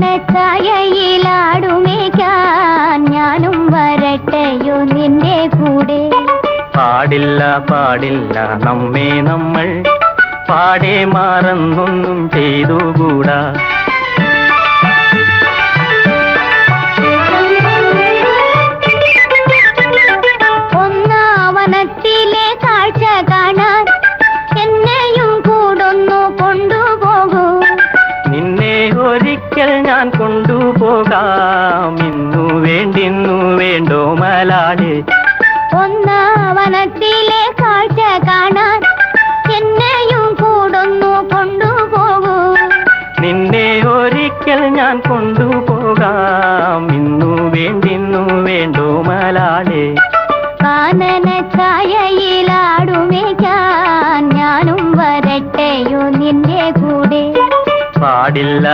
കാനനച്ചായയിലാടുമേക്കാൻ ഞാനും വരട്ടെയോ നിന്റെ കൂടെ. പാടില്ല പാടില്ല നമ്മെ നമ്മൾ പാടെ മാറന്നൊന്നും ചെയ്തുകൂടാ. ഒന്നാവനത്തിലെ കാഴ്ച കാണാൻ എന്നെയും കൂടൊന്നു കൊണ്ടുപോകൂ. നിന്നെ ഒരിക്കൽ ഞാൻ കൊണ്ടുപോകാം. ഇന്നു വേണ്ടിന്നു വേണ്ടോ മലാളെ. ഒന്നാവനത്തിലെ കാഴ്ച കാണാൻ എന്നെയും കൂടൊന്നു കൊണ്ടുപോകൂ. നിന്നെ ഒരിക്കൽ ഞാൻ കൊണ്ടുപോകാം. ഇന്നു വേണ്ടിന്നു വേണ്ടോ മലാളെ. കാനനച്ചായയിലാടുമേക്കാൻ ഞാനും വരട്ടെയോ നിന്റെ കൂടെ. പാടില്ല